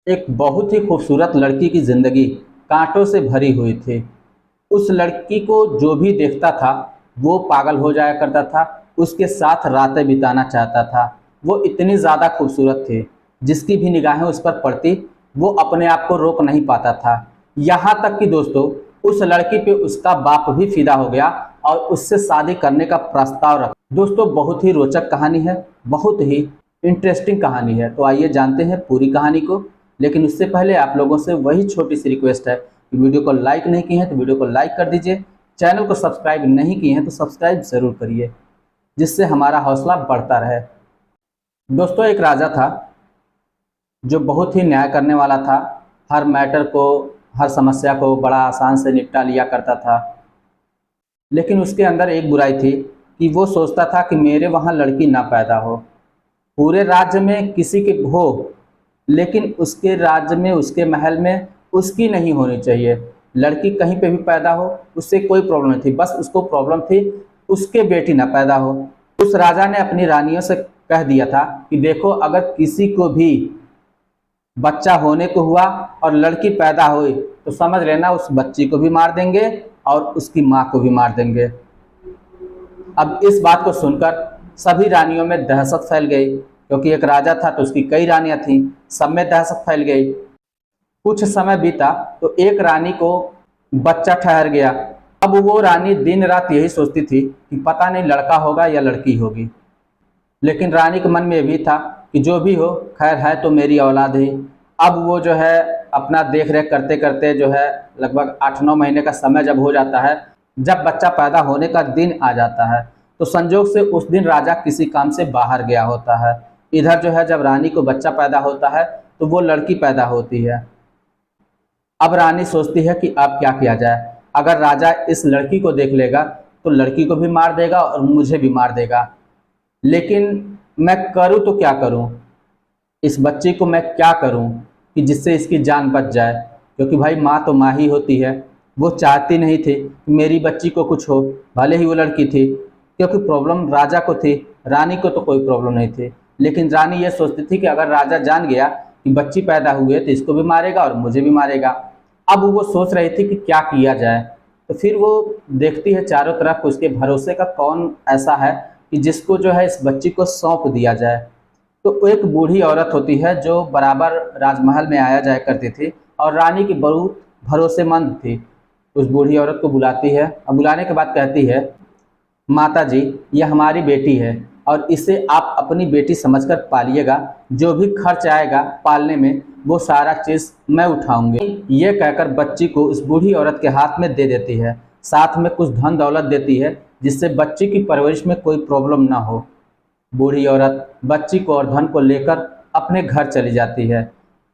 एक बहुत ही खूबसूरत लड़की की ज़िंदगी कांटों से भरी हुई थी। उस लड़की को जो भी देखता था वो पागल हो जाया करता था, उसके साथ रातें बिताना चाहता था। वो इतनी ज़्यादा खूबसूरत थी, जिसकी भी निगाहें उस पर पड़ती वो अपने आप को रोक नहीं पाता था। यहाँ तक कि दोस्तों, उस लड़की पे उसका बाप भी फिदा हो गया और उससे शादी करने का प्रस्ताव रखा। दोस्तों, बहुत ही रोचक कहानी है, बहुत ही इंटरेस्टिंग कहानी है। तो आइए जानते हैं पूरी कहानी को। लेकिन उससे पहले आप लोगों से वही छोटी सी रिक्वेस्ट है कि वीडियो को लाइक नहीं किए हैं तो वीडियो को लाइक कर दीजिए, चैनल को सब्सक्राइब नहीं किए हैं तो सब्सक्राइब ज़रूर करिए, जिससे हमारा हौसला बढ़ता रहे। दोस्तों, एक राजा था जो बहुत ही न्याय करने वाला था। हर मैटर को, हर समस्या को बड़ा आसान से निपटा लिया करता था। लेकिन उसके अंदर एक बुराई थी कि वो सोचता था कि मेरे वहाँ लड़की ना पैदा हो। पूरे राज्य में किसी के हो, लेकिन उसके राज्य में, उसके महल में उसकी नहीं होनी चाहिए। लड़की कहीं पे भी पैदा हो, उससे कोई प्रॉब्लम नहीं थी, बस उसको प्रॉब्लम थी उसके बेटी ना पैदा हो। उस राजा ने अपनी रानियों से कह दिया था कि देखो, अगर किसी को भी बच्चा होने को हुआ और लड़की पैदा हुई तो समझ लेना उस बच्ची को भी मार देंगे और उसकी माँ को भी मार देंगे। अब इस बात को सुनकर सभी रानियों में दहशत फैल गई, क्योंकि एक राजा था तो उसकी कई रानियां थीं, सब में दहशत फैल गई। कुछ समय बीता तो एक रानी को बच्चा ठहर गया। अब वो रानी दिन रात यही सोचती थी कि पता नहीं लड़का होगा या लड़की होगी। लेकिन रानी के मन में भी था कि जो भी हो, खैर है तो मेरी औलाद ही। अब वो जो है अपना देख रेख करते करते जो है लगभग 8-9 महीने का समय जब हो जाता है, जब बच्चा पैदा होने का दिन आ जाता है, तो संजोग से उस दिन राजा किसी काम से बाहर गया होता है। इधर जो है जब रानी को बच्चा पैदा होता है तो वो लड़की पैदा होती है। अब रानी सोचती है कि अब क्या किया जाए। अगर राजा इस लड़की को देख लेगा तो लड़की को भी मार देगा और मुझे भी मार देगा। लेकिन मैं करूँ तो क्या करूँ, इस बच्ची को मैं क्या करूँ कि जिससे इसकी जान बच जाए। क्योंकि भाई माँ तो माँ ही होती है। वो चाहती नहीं थी कि मेरी बच्ची को कुछ हो, भले ही वो लड़की थी, क्योंकि प्रॉब्लम राजा को थी, रानी को तो कोई प्रॉब्लम नहीं थी। लेकिन रानी ये सोचती थी कि अगर राजा जान गया कि बच्ची पैदा हुई है तो इसको भी मारेगा और मुझे भी मारेगा। अब वो सोच रही थी कि क्या किया जाए। तो फिर वो देखती है चारों तरफ उसके भरोसे का कौन ऐसा है कि जिसको जो है इस बच्ची को सौंप दिया जाए। तो एक बूढ़ी औरत होती है जो बराबर राजमहल में आया जाया करती थी और रानी की बहुत भरोसेमंद थी। उस बूढ़ी औरत को बुलाती है और बुलाने के बाद कहती है, माता जी, यह हमारी बेटी है और इसे आप अपनी बेटी समझकर पालिएगा। जो भी खर्च आएगा पालने में वो सारा चीज़ मैं उठाऊंगी। ये कहकर बच्ची को उस बूढ़ी औरत के हाथ में दे देती है, साथ में कुछ धन दौलत देती है जिससे बच्ची की परवरिश में कोई प्रॉब्लम ना हो। बूढ़ी औरत बच्ची को और धन को लेकर अपने घर चली जाती है।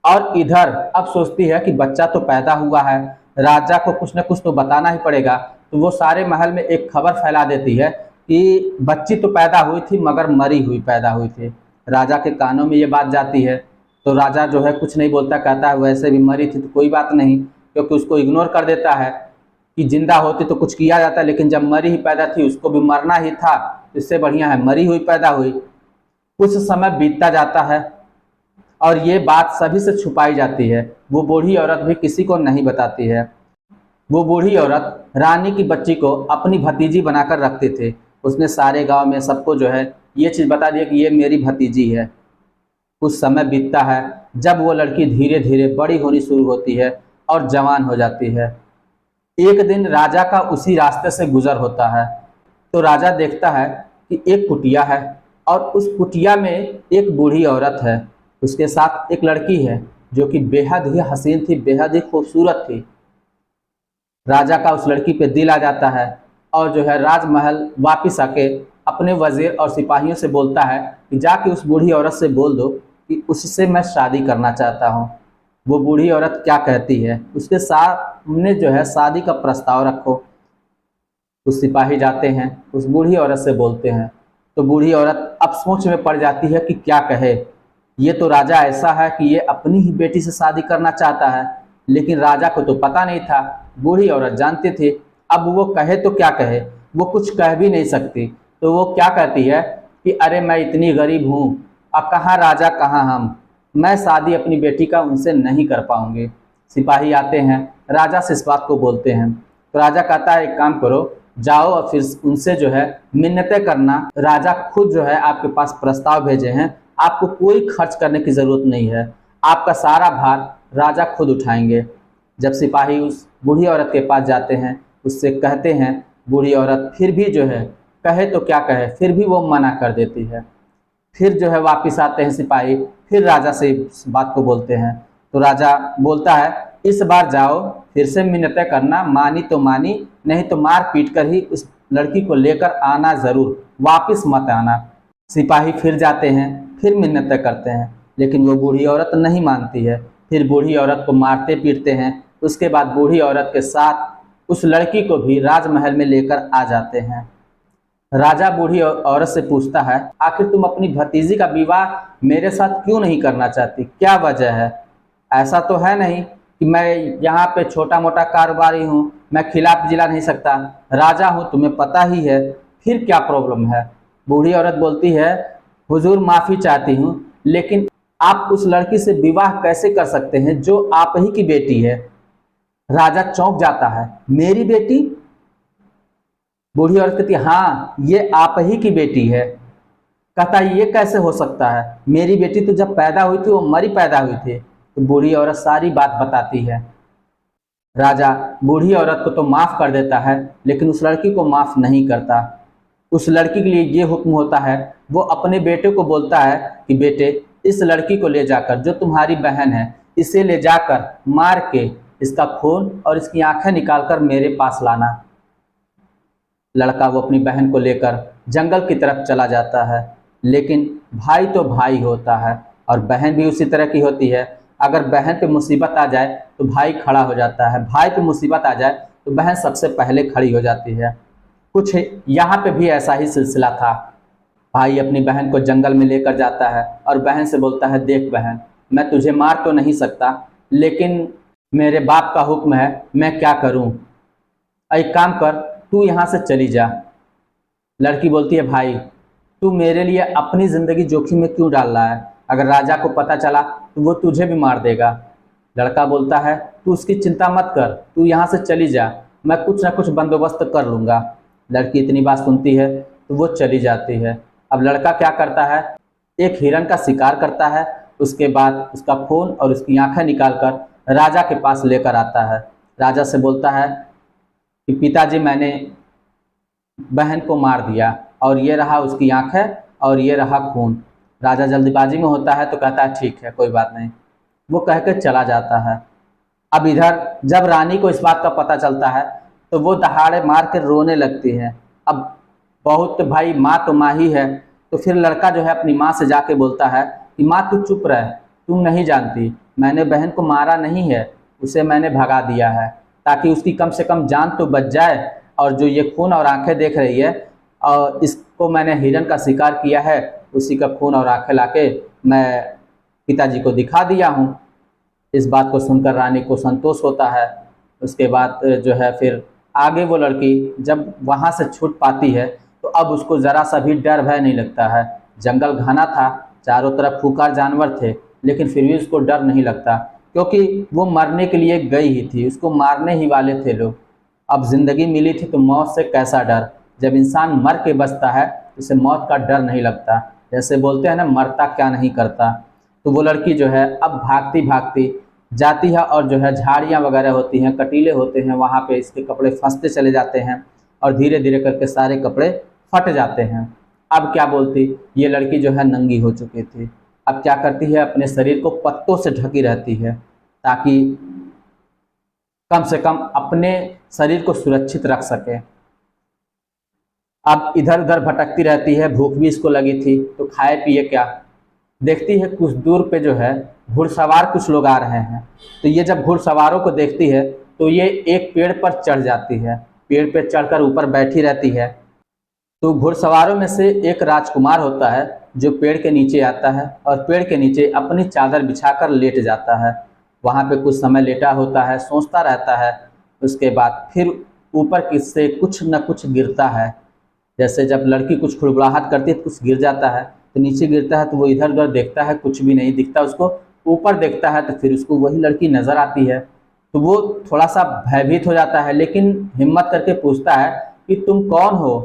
और इधर अब सोचती है कि बच्चा तो पैदा हुआ है, राजा को कुछ न कुछ तो बताना ही पड़ेगा। तो वो सारे महल में एक खबर फैला देती है कि बच्ची तो पैदा हुई थी मगर मरी हुई पैदा हुई थी। राजा के कानों में ये बात जाती है तो राजा जो है कुछ नहीं बोलता, कहता है वैसे भी मरी थी तो कोई बात नहीं, क्योंकि उसको इग्नोर कर देता है कि जिंदा होती तो कुछ किया जाता, लेकिन जब मरी ही पैदा थी उसको भी मरना ही था, इससे बढ़िया है मरी हुई पैदा हुई। कुछ समय बीतता जाता है और ये बात सभी से छुपाई जाती है। वो बूढ़ी औरत भी किसी को नहीं बताती है। वो बूढ़ी औरत रानी की बच्ची को अपनी भतीजी बनाकर रखते थे। उसने सारे गांव में सबको जो है ये चीज़ बता दिया कि ये मेरी भतीजी है। कुछ समय बीतता है, जब वो लड़की धीरे धीरे बड़ी होनी शुरू होती है और जवान हो जाती है। एक दिन राजा का उसी रास्ते से गुजर होता है तो राजा देखता है कि एक कुटिया है और उस कुटिया में एक बूढ़ी औरत है, उसके साथ एक लड़की है जो कि बेहद ही हसीन थी, बेहद ही खूबसूरत थी। राजा का उस लड़की पे दिल आ जाता है और जो है राजमहल वापस आके अपने वजीर और सिपाहियों से बोलता है कि जाके उस बूढ़ी औरत से बोल दो कि उससे मैं शादी करना चाहता हूँ। वो बूढ़ी औरत क्या कहती है, उसके सामने जो है शादी का प्रस्ताव रखो। उस सिपाही जाते हैं, उस बूढ़ी औरत से बोलते हैं तो बूढ़ी औरत अब सोच में पड़ जाती है कि क्या कहे। ये तो राजा ऐसा है कि ये अपनी ही बेटी से शादी करना चाहता है, लेकिन राजा को तो पता नहीं था, बूढ़ी औरत जानती थी। अब वो कहे तो क्या कहे, वो कुछ कह भी नहीं सकती। तो वो क्या कहती है कि अरे मैं इतनी गरीब हूँ, अब कहाँ राजा कहाँ हम, मैं शादी अपनी बेटी का उनसे नहीं कर पाऊंगी। सिपाही आते हैं, राजा से इस बात को बोलते हैं। तो राजा कहता है एक काम करो, जाओ और फिर उनसे जो है मिन्नतें करना। राजा खुद जो है आपके पास प्रस्ताव भेजे हैं, आपको कोई खर्च करने की ज़रूरत नहीं है, आपका सारा भार राजा खुद उठाएंगे। जब सिपाही उस बूढ़ी औरत के पास जाते हैं, उससे कहते हैं, बूढ़ी औरत फिर भी जो है कहे तो क्या कहे, फिर भी वो मना कर देती है। फिर जो है वापस आते हैं सिपाही, फिर राजा से इस बात को बोलते हैं। तो राजा बोलता है इस बार जाओ, फिर से मिन्नतें करना, मानी तो मानी, नहीं तो मार पीट कर ही उस लड़की को लेकर आना, ज़रूर वापस मत आना। सिपाही फिर जाते हैं, फिर मिन्नतें करते हैं, लेकिन वो बूढ़ी औरत नहीं मानती है। फिर बूढ़ी औरत को मारते पीटते हैं। उसके बाद बूढ़ी औरत के साथ उस लड़की को भी राजमहल में लेकर आ जाते हैं। राजा बूढ़ी औरत से पूछता है, आखिर तुम अपनी भतीजी का विवाह मेरे साथ क्यों नहीं करना चाहती, क्या वजह है? ऐसा तो है नहीं कि मैं यहाँ पे छोटा मोटा कारोबारी हूँ, मैं खिलाफ जिला नहीं सकता, राजा हूँ, तुम्हें पता ही है, फिर क्या प्रॉब्लम है? बूढ़ी औरत बोलती है, हुजूर माफ़ी चाहती हूँ, लेकिन आप उस लड़की से विवाह कैसे कर सकते हैं जो आप ही की बेटी है? राजा चौंक जाता है, मेरी बेटी? बूढ़ी औरत कहती है, हाँ, ये आप ही की बेटी है। कहता है ये कैसे हो सकता है, मेरी बेटी तो जब पैदा हुई थी वो मरी पैदा हुई थी। तो बूढ़ी औरत सारी बात बताती है। राजा बूढ़ी औरत को तो माफ़ कर देता है, लेकिन उस लड़की को माफ़ नहीं करता। उस लड़की के लिए ये हुक्म होता है, वो अपने बेटे को बोलता है कि बेटे, इस लड़की को ले जाकर, जो तुम्हारी बहन है, इसे ले जाकर मार के इसका खून और इसकी आंखें निकालकर मेरे पास लाना। लड़का वो अपनी बहन को लेकर जंगल की तरफ चला जाता है, लेकिन भाई तो भाई होता है और बहन भी उसी तरह की होती है। अगर बहन पे मुसीबत आ जाए तो भाई खड़ा हो जाता है, भाई पे मुसीबत आ जाए तो बहन सबसे पहले खड़ी हो जाती है। कुछ यहाँ पे भी ऐसा ही सिलसिला था। भाई अपनी बहन को जंगल में लेकर जाता है और बहन से बोलता है, देख बहन, मैं तुझे मार तो नहीं सकता, लेकिन मेरे बाप का हुक्म है, मैं क्या करूं? एक काम कर, तू यहाँ से चली जा। लड़की बोलती है, भाई तू मेरे लिए अपनी ज़िंदगी जोखिम में क्यों डाल रहा है? अगर राजा को पता चला तो वो तुझे भी मार देगा। लड़का बोलता है, तू उसकी चिंता मत कर, तू यहाँ से चली जा, मैं कुछ ना कुछ बंदोबस्त कर लूँगा। लड़की इतनी बात सुनती है तो वो चली जाती है। अब लड़का क्या करता है, एक हिरन का शिकार करता है, उसके बाद उसका खून और उसकी आंखें निकालकर राजा के पास लेकर आता है। राजा से बोलता है कि पिताजी, मैंने बहन को मार दिया और ये रहा उसकी आंखें और ये रहा खून। राजा जल्दबाजी में होता है तो कहता है, ठीक है, कोई बात नहीं, वो कह के चला जाता है। अब इधर जब रानी को इस बात का पता चलता है तो वो दहाड़े मार के रोने लगती है। अब बहुत भाई, माँ तो माँ ही है। तो फिर लड़का जो है अपनी माँ से जाके बोलता है कि माँ तू चुप रह, तुम नहीं जानती, मैंने बहन को मारा नहीं है, उसे मैंने भगा दिया है, ताकि उसकी कम से कम जान तो बच जाए। और जो ये खून और आंखें देख रही है, और इसको मैंने हिरन का शिकार किया है, उसी का खून और आंखें लाके मैं पिताजी को दिखा दिया हूँ। इस बात को सुनकर रानी को संतोष होता है। उसके बाद जो है फिर आगे वो लड़की जब वहाँ से छूट पाती है तो अब उसको ज़रा सा भी डर भय नहीं लगता है। जंगल घना था, चारों तरफ खूंखार जानवर थे, लेकिन फिर भी उसको डर नहीं लगता, क्योंकि वो मरने के लिए गई ही थी, उसको मारने ही वाले थे लोग। अब ज़िंदगी मिली थी तो मौत से कैसा डर। जब इंसान मर के बचता है तो उसे मौत का डर नहीं लगता। जैसे बोलते हैं ना, मरता क्या नहीं करता। तो वो लड़की जो है अब भागती भागती जाती है और जो है झाड़ियाँ वगैरह होती हैं, कटीले होते हैं, वहाँ पे इसके कपड़े फंसते चले जाते हैं और धीरे धीरे करके सारे कपड़े फट जाते हैं। अब क्या बोलती, ये लड़की जो है नंगी हो चुकी थी। अब क्या करती है, अपने शरीर को पत्तों से ढकी रहती है ताकि कम से कम अपने शरीर को सुरक्षित रख सके। अब इधर उधर भटकती रहती है, भूख भी इसको लगी थी, तो खाए पिए क्या। देखती है कुछ दूर पे जो है घुड़सवार कुछ लोग आ रहे हैं। तो ये जब घुड़सवारों को देखती है तो ये एक पेड़ पर चढ़ जाती है, पेड़ पर चढ़कर ऊपर बैठी रहती है। तो घुड़सवारों में से एक राजकुमार होता है जो पेड़ के नीचे आता है और पेड़ के नीचे अपनी चादर बिछाकर लेट जाता है। वहाँ पे कुछ समय लेटा होता है, सोचता रहता है। उसके बाद फिर ऊपर से कुछ न कुछ गिरता है। जैसे जब लड़की कुछ खुड़बुड़ाहट करती है तो कुछ गिर जाता है, तो नीचे गिरता है तो वो इधर उधर देखता है, कुछ भी नहीं दिखता उसको। ऊपर देखता है तो फिर उसको वही लड़की नज़र आती है। तो वो थोड़ा सा भयभीत हो जाता है, लेकिन हिम्मत करके पूछता है कि तुम कौन हो,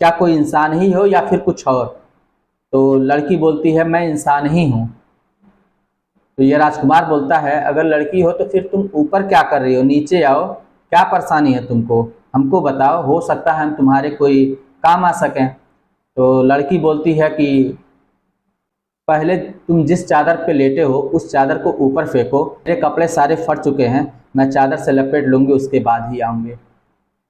क्या कोई इंसान ही हो या फिर कुछ और। तो लड़की बोलती है मैं इंसान ही हूँ। तो ये राजकुमार बोलता है अगर लड़की हो तो फिर तुम ऊपर क्या कर रही हो, नीचे आओ, क्या परेशानी है तुमको, हमको बताओ, हो सकता है हम तुम्हारे कोई काम आ सकें। तो लड़की बोलती है कि पहले तुम जिस चादर पे लेटे हो उस चादर को ऊपर फेंको, मेरे कपड़े सारे फट चुके हैं, मैं चादर से लपेट लूँगी उसके बाद ही आऊँगी।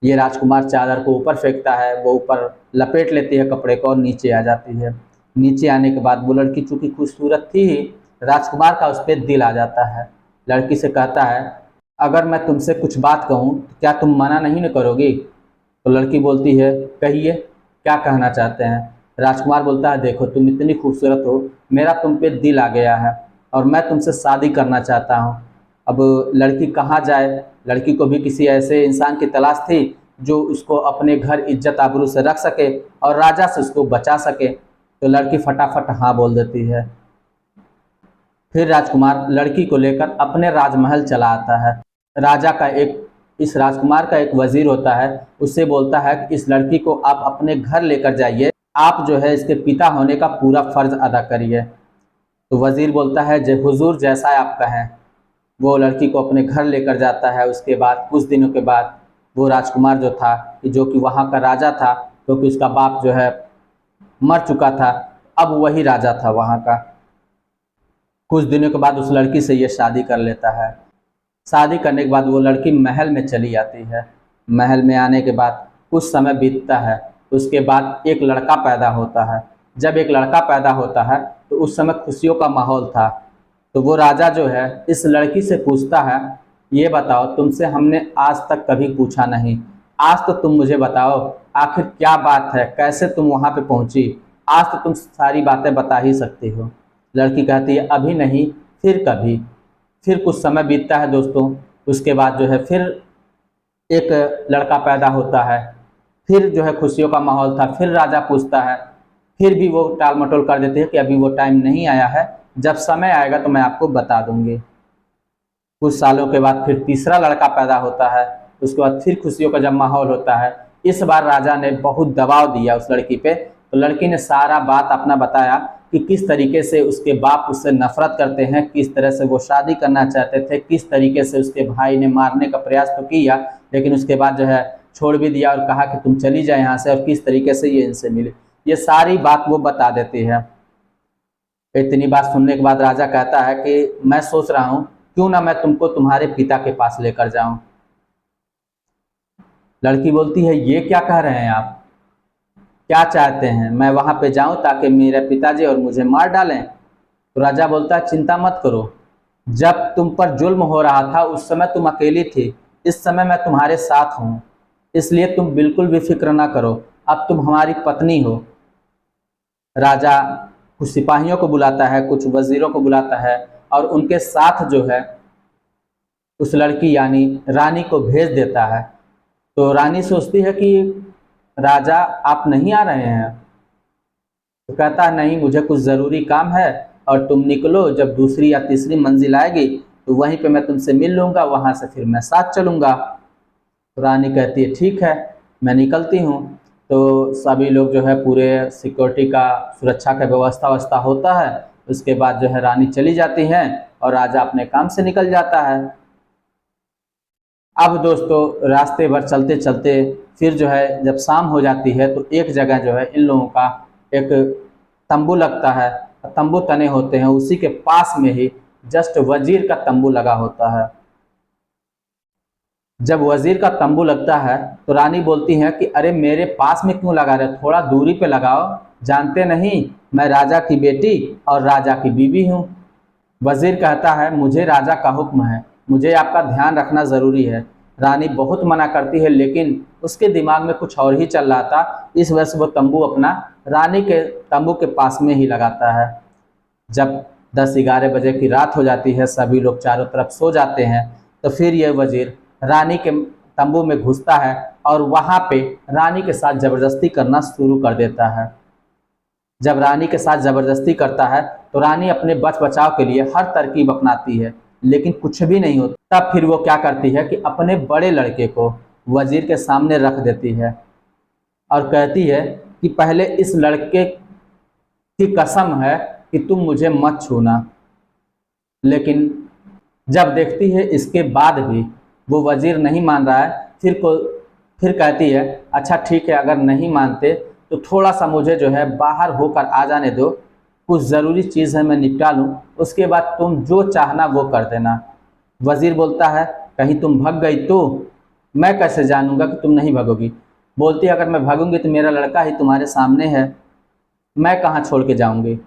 ये राजकुमार चादर को ऊपर फेंकता है, वो ऊपर लपेट लेती है कपड़े को और नीचे आ जाती है। नीचे आने के बाद वो लड़की चूँकि खूबसूरत थी ही, राजकुमार का उस पर दिल आ जाता है। लड़की से कहता है अगर मैं तुमसे कुछ बात कहूँ तो क्या तुम मना नहीं न करोगी। तो लड़की बोलती है कहिए, क्या कहना चाहते हैं। राजकुमार बोलता है देखो तुम इतनी खूबसूरत हो, मेरा तुम पे दिल आ गया है और मैं तुमसे शादी करना चाहता हूँ। अब लड़की कहाँ जाए, लड़की को भी किसी ऐसे इंसान की तलाश थी जो उसको अपने घर इज्जत आबरू से रख सके और राजा से उसको बचा सके। तो लड़की फटाफट हाँ बोल देती है। फिर राजकुमार लड़की को लेकर अपने राजमहल चला आता है। राजा का एक इस राजकुमार का एक वजीर होता है, उससे बोलता है कि इस लड़की को आप अपने घर लेकर जाइए, आप जो है इसके पिता होने का पूरा फर्ज अदा करिए। तो वजीर बोलता है जय हुजूर जैसा आप कहें। वो लड़की को अपने घर लेकर जाता है। उसके बाद कुछ दिनों के बाद वो राजकुमार जो था, जो कि वहाँ का राजा था, क्योंकि उसका बाप जो है मर चुका था, अब वही राजा था वहाँ का। कुछ दिनों के बाद उस लड़की से ये शादी कर लेता है। शादी करने के बाद वो लड़की महल में चली जाती है। महल में आने के बाद कुछ समय बीतता है, उसके बाद एक लड़का पैदा होता है। जब एक लड़का पैदा होता है तो उस समय खुशियों का माहौल था। तो वो राजा जो है इस लड़की से पूछता है ये बताओ तुमसे हमने आज तक कभी पूछा नहीं, आज तो तुम मुझे बताओ आखिर क्या बात है, कैसे तुम वहाँ पे पहुँची, आज तो तुम सारी बातें बता ही सकती हो। लड़की कहती है अभी नहीं, फिर कभी। फिर कुछ समय बीतता है दोस्तों। उसके बाद जो है फिर एक लड़का पैदा होता है। फिर जो है खुशियों का माहौल था। फिर राजा पूछता है, फिर भी वो टाल मटोल कर देते हैं कि अभी वो टाइम नहीं आया है, जब समय आएगा तो मैं आपको बता दूंगी। कुछ सालों के बाद फिर तीसरा लड़का पैदा होता है। उसके बाद फिर खुशियों का जब माहौल होता है, इस बार राजा ने बहुत दबाव दिया उस लड़की पे। तो लड़की ने सारा बात अपना बताया कि किस तरीके से उसके बाप उससे नफरत करते हैं, किस तरह से वो शादी करना चाहते थे, किस तरीके से उसके भाई ने मारने का प्रयास तो किया लेकिन उसके बाद जो है छोड़ भी दिया और कहा कि तुम चली जाए यहाँ से, और किस तरीके से ये इनसे मिली, ये सारी बात वो बता देती है। इतनी बात सुनने के बाद राजा कहता है कि मैं सोच रहा हूँ क्यों ना मैं तुमको तुम्हारे पिता के पास लेकर जाऊं। लड़की बोलती है ये क्या कह रहे हैं आप, क्या चाहते हैं, मैं वहां पे जाऊं ताकि मेरे पिताजी और मुझे मार डालें। तो राजा बोलता है चिंता मत करो, जब तुम पर जुल्म हो रहा था उस समय तुम अकेली थी, इस समय मैं तुम्हारे साथ हूँ, इसलिए तुम बिल्कुल भी फिक्र ना करो, अब तुम हमारी पत्नी हो। राजा कुछ सिपाहियों को बुलाता है, कुछ वजीरों को बुलाता है और उनके साथ जो है उस लड़की यानी रानी को भेज देता है। तो रानी सोचती है कि राजा आप नहीं आ रहे हैं। तो कहता है नहीं, मुझे कुछ ज़रूरी काम है और तुम निकलो, जब दूसरी या तीसरी मंजिल आएगी तो वहीं पे मैं तुमसे मिल लूँगा, वहाँ से फिर मैं साथ चलूँगा। तो रानी कहती है ठीक है मैं निकलती हूँ। तो सभी लोग जो है पूरे सिक्योरिटी का सुरक्षा का व्यवस्था होता है। उसके बाद जो है रानी चली जाती हैं और राजा अपने काम से निकल जाता है। अब दोस्तों रास्ते भर चलते चलते फिर जो है जब शाम हो जाती है तो एक जगह जो है इन लोगों का एक तंबू लगता है, तंबू तने होते हैं, उसी के पास में ही जस्ट वजीर का तंबू लगा होता है। जब वजीर का तंबू लगता है तो रानी बोलती है कि अरे मेरे पास में क्यों लगा रहे, थोड़ा दूरी पे लगाओ, जानते नहीं मैं राजा की बेटी और राजा की बीवी हूँ। वजीर कहता है मुझे राजा का हुक्म है, मुझे आपका ध्यान रखना ज़रूरी है। रानी बहुत मना करती है लेकिन उसके दिमाग में कुछ और ही चल रहा था, इस वजह से वो तंबू अपना रानी के तंबू के पास में ही लगाता है। जब 10-11 बजे की रात हो जाती है, सभी लोग चारों तरफ सो जाते हैं, तो फिर यह वजीर रानी के तंबू में घुसता है और वहाँ पे रानी के साथ ज़बरदस्ती करना शुरू कर देता है। जब रानी के साथ ज़बरदस्ती करता है तो रानी अपने बच बचाव के लिए हर तरकीब अपनाती है, लेकिन कुछ भी नहीं होता। तब फिर वो क्या करती है कि अपने बड़े लड़के को वज़ीर के सामने रख देती है और कहती है कि पहले इस लड़के की कसम है कि तुम मुझे मत छूना। लेकिन जब देखती है इसके बाद भी वो वज़ीर नहीं मान रहा है, फिर कहती है अच्छा ठीक है, अगर नहीं मानते तो थोड़ा सा मुझे जो है बाहर होकर आ जाने दो, कुछ ज़रूरी चीज़ है मैं निपटा लूँ, उसके बाद तुम जो चाहना वो कर देना। वज़ीर बोलता है कहीं तुम भाग गई तो मैं कैसे जानूंगा कि तुम नहीं भागोगी। बोलती है अगर मैं भागूंगी तो मेरा लड़का ही तुम्हारे सामने है, मैं कहाँ छोड़ के जाऊंगी।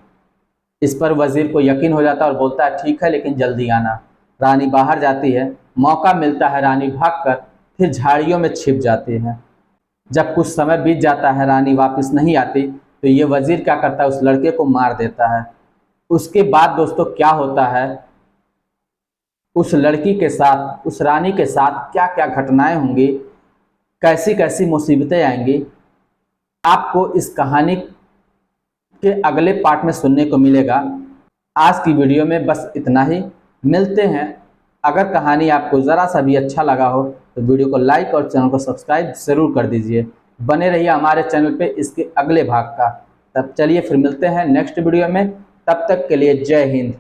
इस पर वज़ीर को यकीन हो जाता है और बोलता है ठीक है, लेकिन जल्दी आना। रानी बाहर जाती है, मौका मिलता है, रानी भागकर फिर झाड़ियों में छिप जाती है। जब कुछ समय बीत जाता है, रानी वापस नहीं आती, तो ये वज़ीर क्या करता है, उस लड़के को मार देता है। उसके बाद दोस्तों क्या होता है, उस लड़की के साथ, उस रानी के साथ क्या क्या घटनाएं होंगी, कैसी कैसी मुसीबतें आएंगी, आपको इस कहानी के अगले पार्ट में सुनने को मिलेगा। आज की वीडियो में बस इतना ही, मिलते हैं। अगर कहानी आपको ज़रा सा भी अच्छा लगा हो तो वीडियो को लाइक और चैनल को सब्सक्राइब ज़रूर कर दीजिए। बने रहिए हमारे चैनल पे इसके अगले भाग का। तब चलिए फिर मिलते हैं नेक्स्ट वीडियो में, तब तक के लिए जय हिंद।